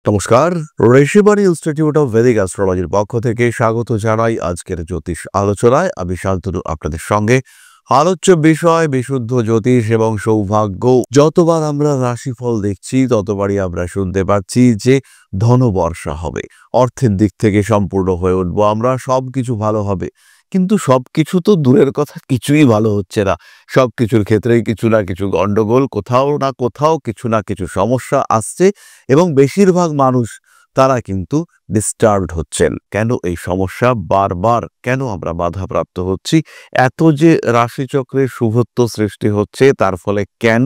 নমস্কার, Rishibani institute of Vedic অ্যাস্ট্রোলজির পক্ষ থেকে স্বাগত জানাই আজকের জ্যোতিষ আলোচনায়। আমি শান্তনু আপনাদের সঙ্গে। আলোচ্য বিষয় বিশুদ্ধ জ্যোতিষ এবং সৌভাগ্য। যতবার আমরা রাশিফল দেখছি ততবারই আমরা শুনতে পাচ্ছি যে ধনবর্ষা হবে, অর্থের দিক থেকে সম্পূর্ণ হয়ে উঠবো আমরা, সবকিছু ভালো হবে। কিন্তু সবকিছু তো দূরের কথা, কিছুই ভালো হচ্ছে না। সবকিছুর ক্ষেত্রেই কিছু না কিছু গন্ডগোল, কোথাও না কোথাও কিছু না কিছু সমস্যা আসছে এবং বেশিরভাগ মানুষ তারা কিন্তু ডিস্টার্বড হচ্ছেন। কেন এই সমস্যা বারবার, কেন আমরা বাধাপ্রাপ্ত হচ্ছি? এত যে রাশিচক্রের শুভত্ব সৃষ্টি হচ্ছে তার ফলে কেন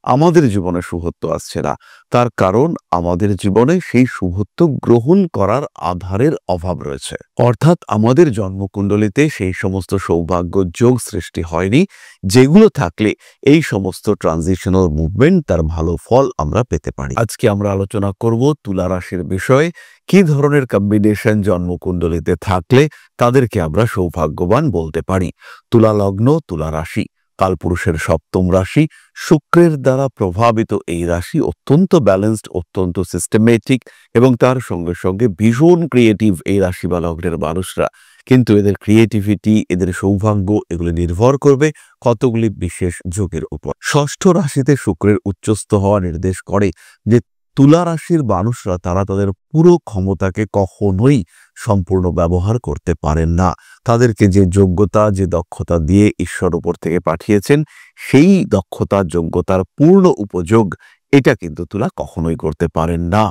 আমাদের জীবনে শুভত্ব আসছে না? তার কারণ আমাদের জীবনে সেই শুভত্ব গ্রহণ করার আধারের অভাব রয়েছে। অর্থাৎ আমাদের জন্মকুণ্ডলিতে সেই সমস্ত সৌভাগ্য যোগ সৃষ্টি হয়নি, যেগুলো থাকলে এই সমস্ত ট্রানজিশনাল মুভমেন্ট তার ভালো ফল আমরা পেতে পারি। আজকে আমরা আলোচনা করব তুলা রাশির বিষয়ে। কি ধরনের কম্বিনেশন জন্মকুণ্ডলিতে থাকলে তাদেরকে আমরা সৌভাগ্যবান বলতে পারি। তুলা লগ্ন, তুলা রাশি কালপুরুষের সপ্তম রাশি, শুক্রের দ্বারা প্রভাবিত এই রাশি অত্যন্ত ব্যালেন্সড, অত্যন্ত সিস্টেমেটিক এবং তার সঙ্গে সঙ্গে ভীষণ ক্রিয়েটিভ এই রাশি বা লগ্নের মানুষরা। কিন্তু এদের ক্রিয়েটিভিটি, এদের সৌভাগ্য এগুলো নির্ভর করবে কতগুলি বিশেষ যোগের উপর। ষষ্ঠ রাশিতে শুক্রের উচ্চস্থ হওয়া নির্দেশ করে যে তুলা রাশির মানুষরা তারা তাদের পুরো ক্ষমতাকে কখনোই সম্পূর্ণ ব্যবহার করতে পারেন না। তাদেরকে যে যোগ্যতা, যে দক্ষতা দিয়ে ঈশ্বর উপর থেকে পাঠিয়েছেন, সেই দক্ষতা যোগ্যতার পূর্ণ উপযোগ এটা কিন্তু তুলা কখনোই করতে পারেন না।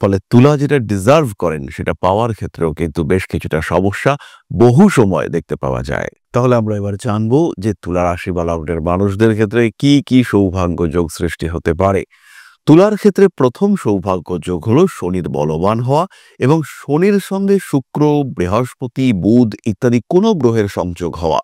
ফলে তুলা যেটা ডিজার্ভ করেন সেটা পাওয়ার ক্ষেত্রেও কিন্তু বেশ কিছুটা সমস্যা বহু সময় দেখতে পাওয়া যায়। তাহলে আমরা এবার জানবো যে তুলা রাশি বা লগ্নের মানুষদের ক্ষেত্রে কি কি সৌভাগ্য যোগ সৃষ্টি হতে পারে। তুলার ক্ষেত্রে প্রথম সৌভাগ্য যোগ হলো শনির বলবান হওয়া এবং শনির সঙ্গে শুক্র, বৃহস্পতি, বুধ ইত্যাদি কোনো গ্রহের সংযোগ হওয়া।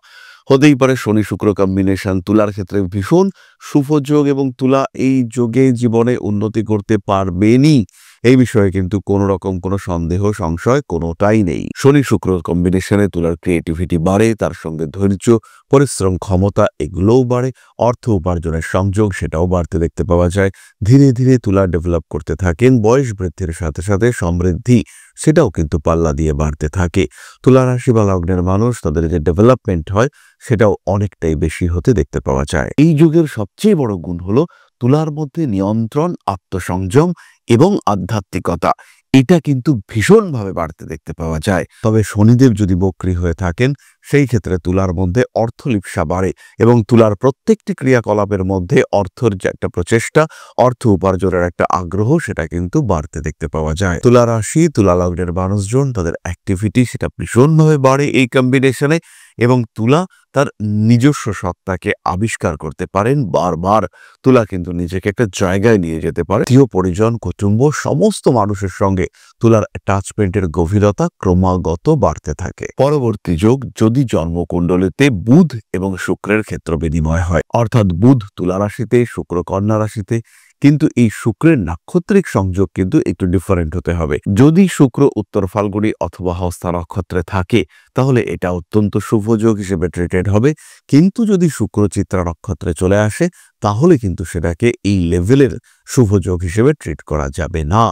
হতেই পারে শনি শুক্র কম্বিনেশন তুলার ক্ষেত্রে ভীষণ শুভ যোগ এবং তুলা এই যোগে জীবনে উন্নতি করতে পারবেনই, এই বিষয়ে কিন্তু কোনো রকম কোনো সন্দেহ সংশয় কোনোটাই নেই। শনি শুক্র কম্বিনেশনে তুলার ক্রিয়েটিভিটি বাড়ে, তার সঙ্গে ধৈর্য, পরিশ্রম, ক্ষমতা এগুলোও বাড়ে। অর্থ উপার্জনের সংযোগ সেটাও বাড়তে দেখতে পাওয়া যায়। ধীরে ধীরে তুলা ডেভেলপ করতে থাকেন, বয়স বৃদ্ধির সাথে সাথে সমৃদ্ধি সেটাও কিন্তু পাল্লা দিয়ে বাড়তে থাকে। তুলা রাশি বা লগ্নের মানুষ তাদের যে ডেভেলপমেন্ট হয় সেটাও অনেকটাই বেশি হতে দেখতে পাওয়া যায়। এই যুগের সবচেয়ে বড় গুণ হলো তুলার মধ্যে নিয়ন্ত্রণ, আত্মসংযম এবং আধ্যাত্মিকতা এটা কিন্তু ভীষণভাবে বাড়তে দেখতে পাওয়া যায়। তবে শনিদেব যদি বক্রী হয়ে থাকেন সেই ক্ষেত্রে তুলার মধ্যে অর্থলিপ্সা বাড়ে এবং তুলার প্রত্যেকটি ক্রিয়াকলাপের মধ্যে অর্থের যে একটা প্রচেষ্টা, অর্থ উপার্জনের একটা আগ্রহ সেটা কিন্তু বাড়তে দেখতে পাওয়া যায়। তুলা রাশি, তুলা লগ্নের মানুষজন তাদের অ্যাক্টিভিটি সেটা ভীষণভাবে বাড়ে এই কম্বিনেশনে এবং তুলা তার নিজস্ব সত্তাকে আবিষ্কার করতে পারেন বারবার। তুলা কিন্তু নিজেকে একটা জায়গায় নিয়ে যেতে পারে। আত্মীয় পরিজন, কুটুম্ব সমস্ত মানুষের সঙ্গে তুলার অ্যাটাচমেন্টের গভীরতা ক্রমাগত বাড়তে থাকে। পরবর্তী যোগ যদি জন্মকুণ্ডলিতে বুধ এবং শুক্রের ক্ষেত্র বিনিময় হয়, অর্থাৎ বুধ তুলা রাশিতে, শুক্র কন্যা রাশিতে, কিন্তু এই শুক্রের নাক্ষত্রিক সংযোগ কিন্তু একটু ডিফারেন্ট হতে হবে। যদি শুক্র উত্তর ফাল্গুনী অথবা হস্তা নক্ষত্রে থাকে তাহলে এটা অত্যন্ত শুভ যোগ হিসেবে ট্রিটেড হবে। কিন্তু যদি শুক্র চিত্রা নক্ষত্রে চলে আসে তাহলে কিন্তু সেটাকে এই লেভেলের শুভ যোগ হিসেবে ট্রিট করা যাবে না।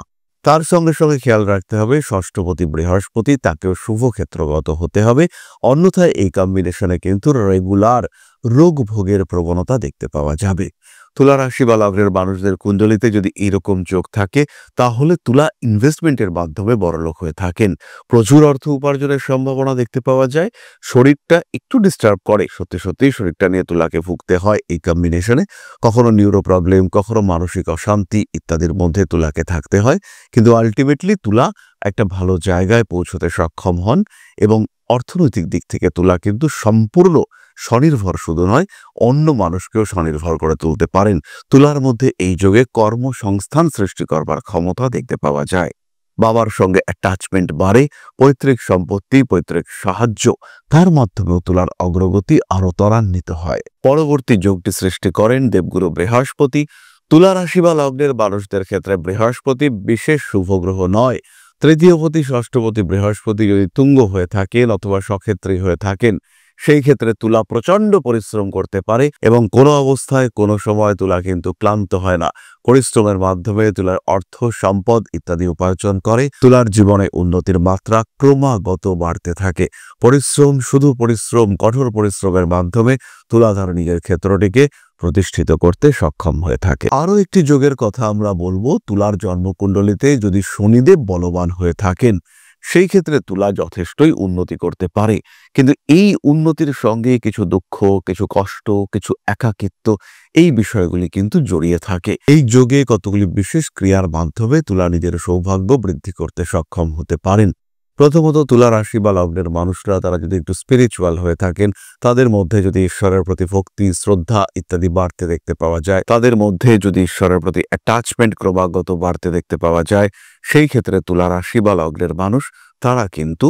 তার সঙ্গে সঙ্গে খেয়াল রাখতে হবে ষষ্ঠপতি বৃহস্পতি, তাকেও শুভ ক্ষেত্রগত হতে হবে, অন্যথায় এই কম্বিনেশনে কিন্তু রেগুলার রোগ ভোগের প্রবণতা দেখতে পাওয়া যাবে। তুলা রাশি বা লগ্নের মানুষদের কুণ্ডলিতে যদি এরকম যোগ থাকে তাহলে তুলা ইনভেস্টমেন্টের মাধ্যমে বড়লোক হয়ে থাকেন। প্রচুর অর্থ উপার্জনের সম্ভাবনা দেখতে পাওয়া যায়। শরীরটা একটু ডিস্টার্ব করে, সত্যি সত্যি শরীরটা নিয়ে তুলাকে ভুগতে হয় এই কম্বিনেশনে। কখনো নিউরো প্রবলেম, কখনো মানসিক অশান্তি ইত্যাদির মধ্যে তুলাকে থাকতে হয়, কিন্তু আলটিমেটলি তুলা একটা ভালো জায়গায় পৌঁছতে সক্ষম হন এবং অর্থনৈতিক দিক থেকে তুলা কিন্তু সম্পূর্ণ স্বনির্ভর শুধু নয়, অন্য মানুষকেও স্বনির্ভর করে তুলতে পারেন। তুলার মধ্যে এই যোগে কর্মসংস্থান সৃষ্টি করবার ক্ষমতা দেখতে পাওয়া যায়। বাবার সঙ্গে অ্যাটাচমেন্ট বাড়ে, পৈতৃক সম্পত্তি, পৈতৃক সাহায্য তার মাধ্যমেও তুলার অগ্রগতি আরো ত্বরান্বিত হয়। পরবর্তী যোগটি সৃষ্টি করেন দেবগুরু বৃহস্পতি। তুলা রাশি বা লগ্নের মানুষদের ক্ষেত্রে বৃহস্পতি বিশেষ শুভ গ্রহ নয়। তৃতীয়পতি ষষ্ঠপতি বৃহস্পতি যদি তুঙ্গ হয়ে থাকেন অথবা সক্ষেত্রী হয়ে থাকেন সেই ক্ষেত্রে তুলা প্রচণ্ড পরিশ্রম করতে পারে এবং কোনো অবস্থায় কোনো সময় তুলা কিন্তু ক্লান্ত হয় না। পরিশ্রমের মাধ্যমে তুলার অর্থ, সম্পদ ইত্যাদি উপার্জন করে। তুলার জীবনে উন্নতির মাত্রা ক্রমাগত বাড়তে থাকে। পরিশ্রম, শুধু পরিশ্রম, কঠোর পরিশ্রমের মাধ্যমে তুলা তার নিজের ক্ষেত্রটিকে প্রতিষ্ঠিত করতে সক্ষম হয়ে থাকে। আরও একটি যোগের কথা আমরা বলবো, তুলার জন্মকুণ্ডলিতে যদি শনিদেব বলবান হয়ে থাকেন সেই ক্ষেত্রে তুলা যথেষ্টই উন্নতি করতে পারে। কিন্তু এই উন্নতির সঙ্গে কিছু দুঃখ, কিছু কষ্ট, কিছু একাকিত্ব, এই বিষয়গুলি কিন্তু জড়িয়ে থাকে। এই যোগে কতগুলি বিশেষ ক্রিয়ার মাধ্যমে তুলা নিজের সৌভাগ্য বৃদ্ধি করতে সক্ষম হতে পারেন। প্রথমত, তুলা রাশি বা লগ্নের মানুষরা তারা যদি একটু স্পিরিচুয়াল হয়ে থাকেন, তাদের মধ্যে যদি ঈশ্বরের প্রতি ভক্তি, শ্রদ্ধা ইত্যাদি বাড়তে দেখতে পাওয়া যায়, তাদের মধ্যে যদি ঈশ্বরের প্রতি অ্যাটাচমেন্ট ক্রমাগত বাড়তে দেখতে পাওয়া যায়, সেই ক্ষেত্রে তুলা রাশি বা লগ্নের মানুষ তারা কিন্তু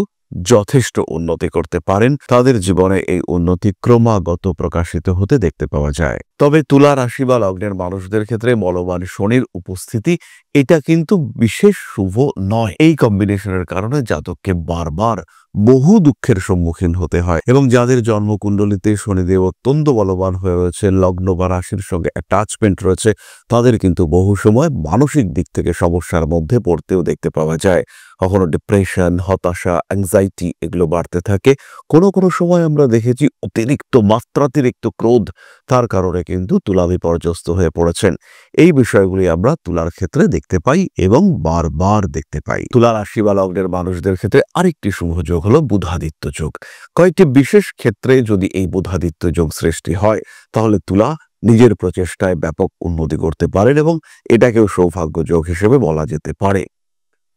যথেষ্ট উন্নতি করতে পারেন। তাদের জীবনে এই উন্নতি ক্রমাগত প্রকাশিত হতে দেখতে পাওয়া যায়। তবে তুলা রাশি বা লগ্নের মানুষদের ক্ষেত্রে বলবান শনির উপস্থিতি এটা কিন্তু বিশেষ শুভ নয়। এই কম্বিনেশনের কারণে জাতককে বারবার বহু দুঃখের সম্মুখীন হতে হয় এবং যাদের জন্মকুণ্ডলিতে শনিদেব অত্যন্ত বলবান হয়ে রয়েছে, লগ্ন বা রাশির সঙ্গে অ্যাটাচমেন্ট রয়েছে, তাদের কিন্তু বহু সময় মানসিক দিক থেকে সমস্যার মধ্যে পড়তেও দেখতে পাওয়া যায়। কখনো ডিপ্রেশন, হতাশা, অ্যাংজাইটি এগুলো বাড়তে থাকে। কোনো কোনো সময় আমরা দেখেছি মাত্রাতিরিক্ত ক্রোধ, তার কারণে কিন্তু তুলা বিপর্যস্ত হয়ে পড়েছেন। এই বিষয়গুলি আমরা তুলার ক্ষেত্রে দেখতে পাই এবং বারবার দেখতে পাই। তুলা রাশি বা লগ্নের মানুষদের ক্ষেত্রে আরেকটি শুভ যোগ হলো বুধাদিত্য যোগ। কয়েকটি বিশেষ ক্ষেত্রে যদি এই বুধাদিত্য যোগ সৃষ্টি হয় তাহলে তুলা নিজের প্রচেষ্টায় ব্যাপক উন্নতি করতে পারেন এবং এটাকেও সৌভাগ্য যোগ হিসেবে বলা যেতে পারে।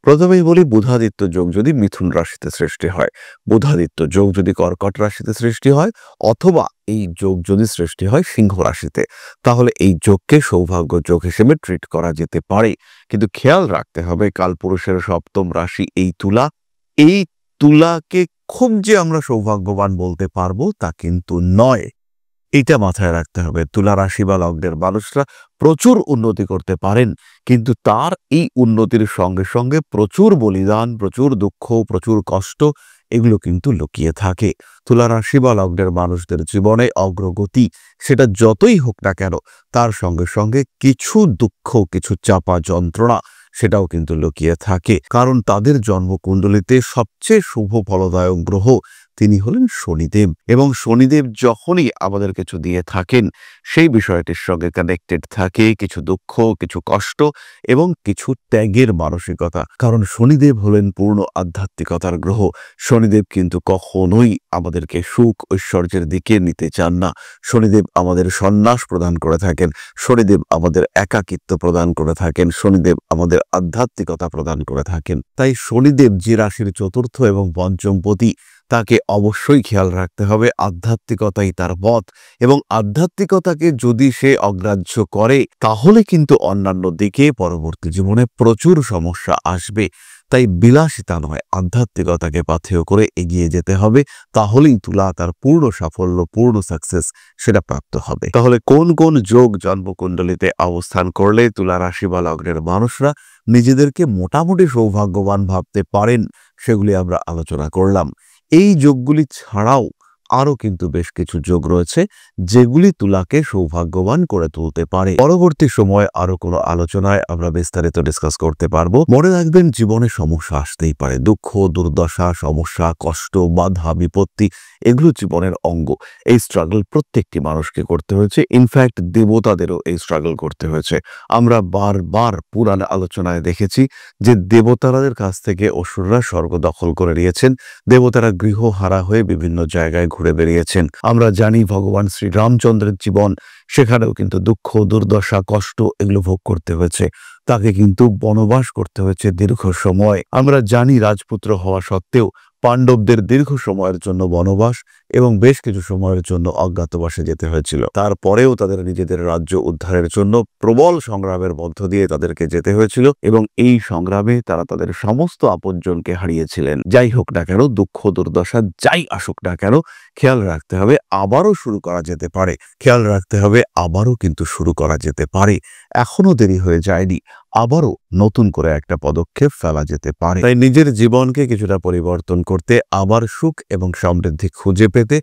প্রথমেই বলি, বুধাদিত্য যোগ যদি মিথুন রাশিতে সৃষ্টি হয়, বুধাদিত্য যোগ যদি কর্কট রাশিতে সৃষ্টি হয়, অথবা এই যোগ যদি সৃষ্টি হয় সিংহ রাশিতে, তাহলে এই যোগকে সৌভাগ্য যোগ হিসেবে ট্রিট করা যেতে পারে। কিন্তু খেয়াল রাখতে হবে, কালপুরুষের সপ্তম রাশি এই তুলা, এই তুলাকে খুব যে আমরা সৌভাগ্যবান বলতে পারবো তা কিন্তু নয়। এটা মাথায় রাখতে হবে। তুলা রাশি বা লগ্নের মানুষরা প্রচুর উন্নতি করতে পারেন, কিন্তু তার এই উন্নতির সঙ্গে সঙ্গে প্রচুর বলিদান, প্রচুর দুঃখ, প্রচুর কষ্ট এগুলো কিন্তু লুকিয়ে থাকে। তুলা রাশি বা লগ্নের মানুষদের জীবনে অগ্রগতি সেটা যতই হোক না কেন, তার সঙ্গে সঙ্গে কিছু দুঃখ, কিছু চাপা যন্ত্রণা সেটাও কিন্তু লুকিয়ে থাকে। কারণ তাদের জন্মকুণ্ডলিতে সবচেয়ে শুভ ফলদায়ক গ্রহ তিনি হলেন শনিদেব, এবং শনিদেব যখনই আমাদের কিছু দিয়ে থাকেন সেই বিষয়টির সঙ্গে কানেক্টেড থাকে কিছু দুঃখ, কিছু কষ্ট এবং কিছু ত্যাগের মানসিকতা। কারণ শনিদেব হলেন পূর্ণ আধ্যাত্মিকতার গ্রহ। শনিদেব কিন্তু কখনোই আমাদেরকে সুখ ঐশ্বর্যের দিকে নিতে চান না। শনিদেব আমাদের সন্ন্যাস প্রদান করে থাকেন, শনিদেব আমাদের একাকিত্ব প্রদান করে থাকেন, শনিদেব আমাদের আধ্যাত্মিকতা প্রদান করে থাকেন। তাই শনিদেব যে রাশির চতুর্থ এবং পঞ্চমপতি, তাকে অবশ্যই খেয়াল রাখতে হবে আধ্যাত্মিকতাই তার পথ, এবং আধ্যাত্মিকতাকে যদি সে অগ্রাহ্য করে তাহলে কিন্তু অন্যান্য দিকে পরবর্তী জীবনে প্রচুর সমস্যা আসবে। তাই বিলাসিতা নয়, আধ্যাত্মিকতাকে পাথেয় করে এগিয়ে যেতে হবে, তাহলেই তুলা তার পূর্ণ সাফল্য, পূর্ণ সাকসেস সেটা প্রাপ্ত হবে। তাহলে কোন কোন যোগ জন্মকুণ্ডলিতে অবস্থান করলে তুলা রাশি বা লগ্নের মানুষরা নিজেদেরকে মোটামুটি সৌভাগ্যবান ভাবতে পারেন সেগুলি আমরা আলোচনা করলাম। এই যোগগুলি ছাড়াও আরও কিন্তু বেশ কিছু যোগ রয়েছে যেগুলি তুলাকে সৌভাগ্যবান করে তুলতে পারে। পরবর্তী সময় আরো কোনো আলোচনায় আমরা বিস্তারিত ডিসকাস করতে পারবো। মনে রাখবেন, জীবনে সমস্যা আসতেই পারে। দুঃখ, দুর্দশা, সমস্যা, কষ্ট, বাধা, বিপত্তি এগুলো জীবনের অঙ্গ। এই স্ট্রাগল প্রত্যেকটি মানুষকে করতে হয়েছে, ইনফ্যাক্ট দেবতাদেরও এই স্ট্রাগল করতে হয়েছে। আমরা বারবার পুরাণ আলোচনায় দেখেছি যে দেবতাদের কাছ থেকে অসুররা স্বর্গ দখল করে নিয়েছেন, দেবতারা গৃহহারা হয়ে বিভিন্ন জায়গায় ঘুরে বেরিয়েছেন। আমরা জানি ভগবান শ্রী রামচন্দ্রের জীবন, সেখানেও কিন্তু দুঃখ, দুর্দশা, কষ্ট এগুলো ভোগ করতে হয়েছে। তাকে কিন্তু বনবাস করতে হয়েছে দীর্ঘ সময়। আমরা জানি রাজপুত্র হওয়া সত্ত্বেও পাণ্ডবদের দীর্ঘ সময়ের জন্য বনবাস এবং বেশ কিছু সময়ের জন্য অজ্ঞাতবাসে যেতে হয়েছিল। তারপরেও তাদের নিজেদের রাজ্য উদ্ধারের জন্য প্রবল সংগ্রামের মধ্য দিয়ে তাদেরকে যেতে হয়েছিল, এবং এই সংগ্রামে তারা তাদের সমস্ত আপনজনকে হারিয়েছিলেন। যাই হোক না কেন, দুঃখ দুর্দশা যাই আসুক না কেন, খেয়াল রাখতে হবে আবারও শুরু করা যেতে পারে। খেয়াল রাখতে হবে আবারও কিন্তু শুরু করা যেতে পারে, এখনো দেরি হয়ে যায়নি। আবারও নতুন করে একটা পদক্ষেপ ফেলা যেতে পারে। তাই নিজের জীবনকে কিছুটা পরিবর্তন করতে, আবার সুখ এবং সমৃদ্ধি খুঁজে পেতে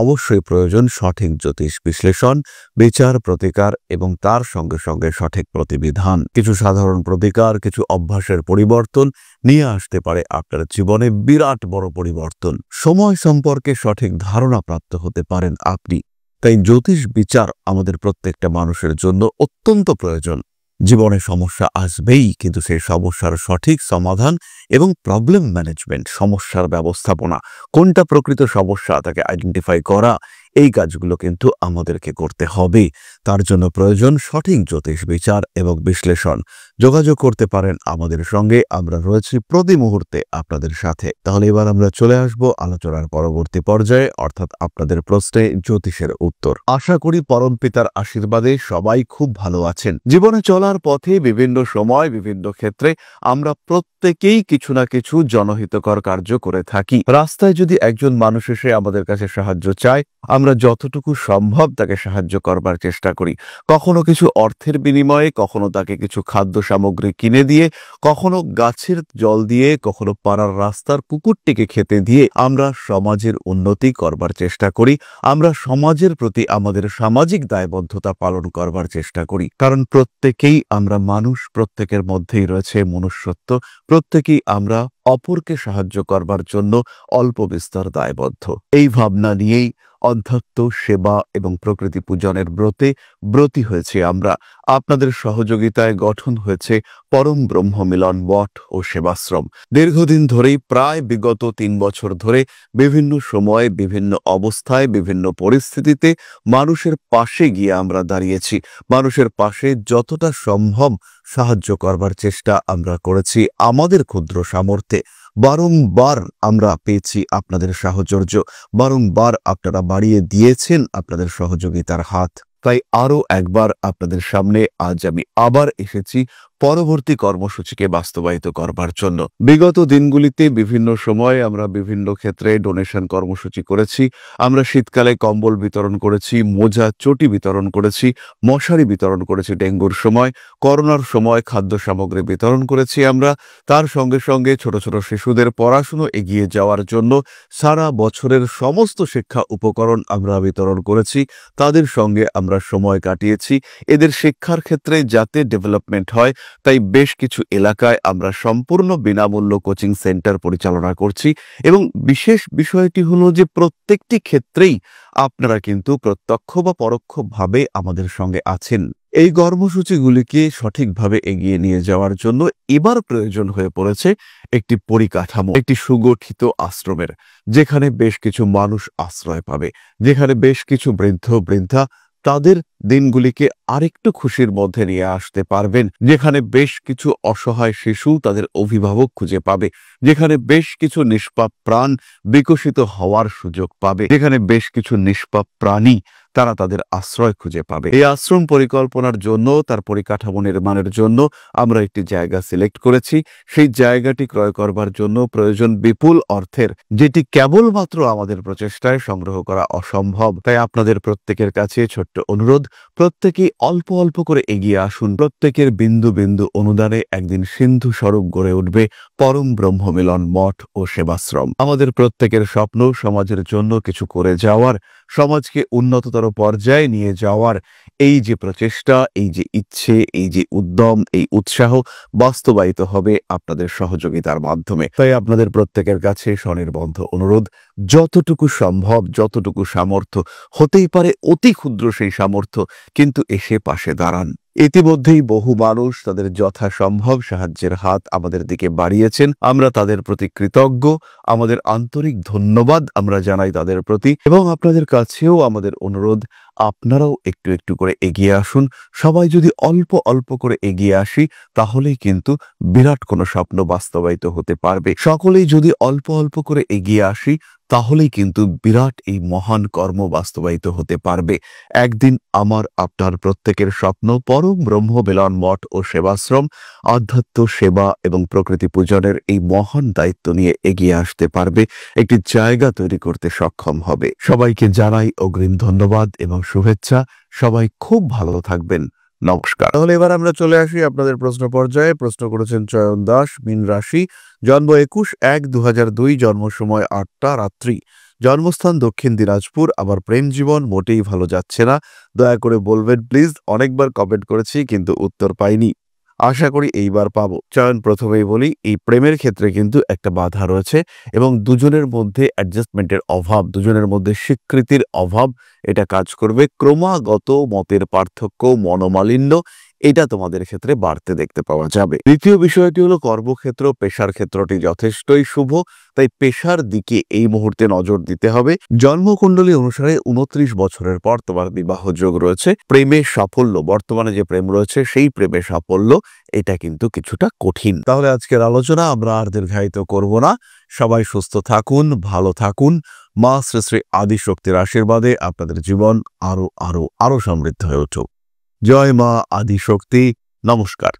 অবশ্যই প্রয়োজন সঠিক জ্যোতিষ বিশ্লেষণ, বিচার প্রতিকার এবং তার সঙ্গে সঙ্গে সঠিক প্রতিবিধান। কিছু সাধারণ প্রতিকার, কিছু অভ্যাসের পরিবর্তন নিয়ে আসতে পারে আপনার জীবনে বিরাট বড় পরিবর্তন। সময় সম্পর্কে সঠিক ধারণা প্রাপ্ত হতে পারেন আপনি। তাই জ্যোতিষ বিচার আমাদের প্রত্যেকটা মানুষের জন্য অত্যন্ত প্রয়োজন। জীবনে সমস্যা আসবেই, কিন্তু সেই সমস্যার সঠিক সমাধান এবং প্রবলেম ম্যানেজমেন্ট, সমস্যার ব্যবস্থাপনা, কোনটা প্রকৃত সমস্যা তাকে আইডেন্টিফাই করা, এই কাজগুলো কিন্তু আমাদেরকে করতে হবে। তার জন্য প্রয়োজন সঠিক জ্যোতিষ বিচার এবং বিশ্লেষণ। যোগাযোগ করতে পারেন আমাদের সঙ্গে, আমরা রয়েছি প্রতি মুহূর্তে আপনাদের সাথে। তাহলে এবার আমরা চলে আসব আলোচনার পরবর্তী পর্যায়ে, অর্থাৎ আপনাদের প্রশ্নে জ্যোতিষের উত্তর। আশা করি পরমপিতার আশীর্বাদে সবাই খুব ভালো আছেন। জীবনে চলার পথে বিভিন্ন সময় বিভিন্ন ক্ষেত্রে আমরা প্রত্যেকেই কিছু না কিছু জনহিতকর কার্য করে থাকি। রাস্তায় যদি একজন মানুষ এসে আমাদের কাছে সাহায্য চায়, আমরা যতটুকু সম্ভব তাকে সাহায্য করবার চেষ্টা করি। কখনো কিছু অর্থের বিনিময়ে, কখনো তাকে কিছু খাদ্য সামগ্রী কিনে দিয়ে, কখনো গাছের জল দিয়ে, কখনো পাড়ার রাস্তার কুকুরটিকে খেতে দিয়ে আমরা সমাজের উন্নতি করবার চেষ্টা করি। আমরা সমাজের প্রতি আমাদের সামাজিক দায়বদ্ধতা পালন করবার চেষ্টা করি। কারণ প্রত্যেকেই আমরা মানুষ, প্রত্যেকের মধ্যেই রয়েছে মনুষ্যত্ব, প্রত্যেকেই আমরা অপরকে সাহায্য করবার জন্য অল্প বিস্তর দায়বদ্ধ। এই ভাবনা নিয়েই অধ্যাত্ম, সেবা এবং প্রকৃতি পূজনের ব্রতী হয়েছে আমরা। আপনাদের সহযোগিতায় গঠন হয়েছে পরম ব্রহ্ম মিলন মঠ ও সেবাশ্রম। দীর্ঘদিন ধরেই, প্রায় বিগত 3 বছর ধরে বিভিন্ন সময়ে, বিভিন্ন অবস্থায়, বিভিন্ন পরিস্থিতিতে মানুষের পাশে গিয়ে আমরা দাঁড়িয়েছি। মানুষের পাশে যতটা সম্ভব সাহায্য করবার চেষ্টা আমরা করেছি আমাদের ক্ষুদ্র সামর্থ্যে। বারংবার আমরা পেয়েছি আপনাদের সাহচর্য, বারংবার আপনারা বাড়িয়ে দিয়েছেন আপনাদের সহযোগিতার হাত। তাই আরও একবার আপনাদের সামনে আজ আমি আবার এসেছি পরবর্তী কর্মসূচিকে বাস্তবায়িত করবার জন্য। বিগত দিনগুলিতে বিভিন্ন সময়ে আমরা বিভিন্ন ক্ষেত্রে ডোনেশন কর্মসূচি করেছি। আমরা শীতকালে কম্বল বিতরণ করেছি, মোজা চটি বিতরণ করেছি, মশারি বিতরণ করেছি ডেঙ্গুর সময়, করোনার সময় খাদ্য সামগ্রী বিতরণ করেছি আমরা। তার সঙ্গে সঙ্গে ছোট ছোট শিশুদের পড়াশুনো এগিয়ে যাওয়ার জন্য সারা বছরের সমস্ত শিক্ষা উপকরণ আমরা বিতরণ করেছি। তাদের সঙ্গে আমরা সময় কাটিয়েছি। এদের শিক্ষার ক্ষেত্রে যাতে ডেভেলপমেন্ট হয়, তাই বেশ কিছু এলাকায় আমরা সম্পূর্ণ বিনামূল্য কোচিং সেন্টার পরিচালনা করছি। এবং বিশেষ বিষয়টি হলো যে প্রত্যেকটি ক্ষেত্রেই আপনারা কিন্তু প্রত্যক্ষ বা পরোক্ষভাবে আমাদের সঙ্গে আছেন। এই কর্মসূচিগুলিকে সঠিকভাবে এগিয়ে নিয়ে যাওয়ার জন্য এবার প্রয়োজন হয়ে পড়েছে একটি পরিকাঠামো, একটি সুগঠিত আশ্রমের, যেখানে বেশ কিছু মানুষ আশ্রয় পাবে, যেখানে বেশ কিছু বৃদ্ধ বৃদ্ধা তাদের দিনগুলিকে আরেকটু খুশির মধ্যে নিয়ে আসতে পারবেন, যেখানে বেশ কিছু অসহায় শিশু তাদের অভিভাবক খুঁজে পাবে, যেখানে বেশ কিছু নিষ্পাপ প্রাণ বিকশিত হওয়ার সুযোগ পাবে, যেখানে বেশ কিছু নিষ্পাপ প্রাণী তারা তাদের আশ্রয় খুঁজে পাবে। এই আশ্রম পরিকল্পনার জন্য, তার পরিকাঠামো নির্মাণের জন্য আমরা একটি জায়গা সিলেক্ট করেছি। সেই জায়গাটি ক্রয় করবার জন্য প্রয়োজন বিপুল অর্থের, যেটি কেবলমাত্র আমাদের প্রচেষ্টায় সংগ্রহ করা অসম্ভব। তাই আপনাদের প্রত্যেকের কাছে ছোট্ট অনুরোধ, প্রত্যেকেই অল্প অল্প করে এগিয়ে আসুন। প্রত্যেকের বিন্দু বিন্দু অনুদানে একদিন সিন্ধু স্বরূপ গড়ে উঠবে পরম ব্রহ্ম মিলন মঠ ও সেবাশ্রম। আমাদের প্রত্যেকের স্বপ্ন সমাজের জন্য কিছু করে যাওয়ার, সমাজকে উন্নততর পর্যায়ে নিয়ে যাওয়ার। এই যে প্রচেষ্টা, এই যে ইচ্ছে, এই যে উদ্যম, এই উৎসাহ বাস্তবায়িত হবে আপনাদের সহযোগিতার মাধ্যমে। তাই আপনাদের প্রত্যেকের কাছে স্বনির্বন্ধ অনুরোধ, যতটুকু সম্ভব, যতটুকু সামর্থ্য, হতেই পারে অতি ক্ষুদ্র সেই সামর্থ্য, কিন্তু এসে পাশে দাঁড়ান। ইতিমধ্যেই বহু মানুষ তাদের যথাসম্ভব সাহায্যের হাত আমাদের দিকে বাড়িয়েছেন। আমরা তাদের প্রতি কৃতজ্ঞ, আমাদের আন্তরিক ধন্যবাদ আমরা জানাই তাদের প্রতি। এবং আপনাদের কাছেও আমাদের অনুরোধ, আপনারাও একটু একটু করে এগিয়ে আসুন। সবাই যদি অল্প অল্প করে এগিয়ে আসি, তাহলেই কিন্তু বিরাট কোনো স্বপ্ন বাস্তবায়িত হতে পারবে। সকলেই যদি অল্প অল্প করে এগিয়ে আসি, তাহলেই কিন্তু বিরাট এই মহান কর্ম বাস্তবায়িত হতে পারবে। একদিন আমার আপনার প্রত্যেকের স্বপ্ন পরম ব্রহ্ম মিলন মঠ ও সেবাশ্রম আধ্যাত্ম, সেবা এবং প্রকৃতি পূজনের এই মহান দায়িত্ব নিয়ে এগিয়ে আসতে পারবে, একটি জায়গা তৈরি করতে সক্ষম হবে। সবাইকে জানাই অগ্রিম ধন্যবাদ এবং শুভেচ্ছা। সবাই খুব ভালো থাকবেন। নমস্কার। তাহলে এবার আমরা চলে আসি আপনাদের প্রশ্ন পর্যায়ে। প্রশ্ন করেছেন চয়ন দাস, মীন রাশি, জন্ম 21-1-2002, জন্ম সময় 8টা রাত্রি, জন্মস্থান দক্ষিণ দিনাজপুর। আবার প্রেম জীবন মোটেই ভালো যাচ্ছে না, দয়া করে বলবেন প্লিজ। অনেকবার কমেন্ট করেছি কিন্তু উত্তর পাইনি, আশা করি এইবার পাবো। চয়ন প্রথমেই বলি, এই প্রেমের ক্ষেত্রে কিন্তু একটা বাধা রয়েছে এবং দুজনের মধ্যে অ্যাডজাস্টমেন্টের অভাব, দুজনের মধ্যে স্বীকৃতির অভাব এটা কাজ করবে। ক্রমাগত মতের পার্থক্য, মনোমালিন্য এটা তোমাদের ক্ষেত্রে বাড়তে দেখতে পাওয়া যাবে। দ্বিতীয় বিষয়টি হলো কর্মক্ষেত্র, পেশার ক্ষেত্রটি যথেষ্টই শুভ, তাই পেশার দিকে এই মুহূর্তে নজর দিতে হবে। জন্মকুণ্ডলী অনুসারে 29 বছরের পর তোমার বিবাহ যোগ রয়েছে। প্রেমের সাফল্য, বর্তমানে যে প্রেম রয়েছে সেই প্রেমের সাফল্য এটা কিন্তু কিছুটা কঠিন। তাহলে আজকের আলোচনা আমরা আর দীর্ঘায়িত করব না। সবাই সুস্থ থাকুন, ভালো থাকুন। মা শ্রী শ্রী আদিশক্তির আশীর্বাদে আপনাদের জীবন আরো আরো আরো সমৃদ্ধ হয়ে উঠুক। জয় মা আদিশক্তি। নমস্কার।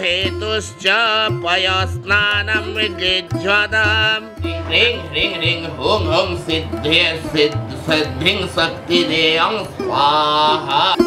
हेतुश्च पयस्नानं विद्युज्वदां ह्रीं ह्रीं ह्रीं हुं हुं सिद्धे सिद्धिं शक्तिदेयं स्वाहा।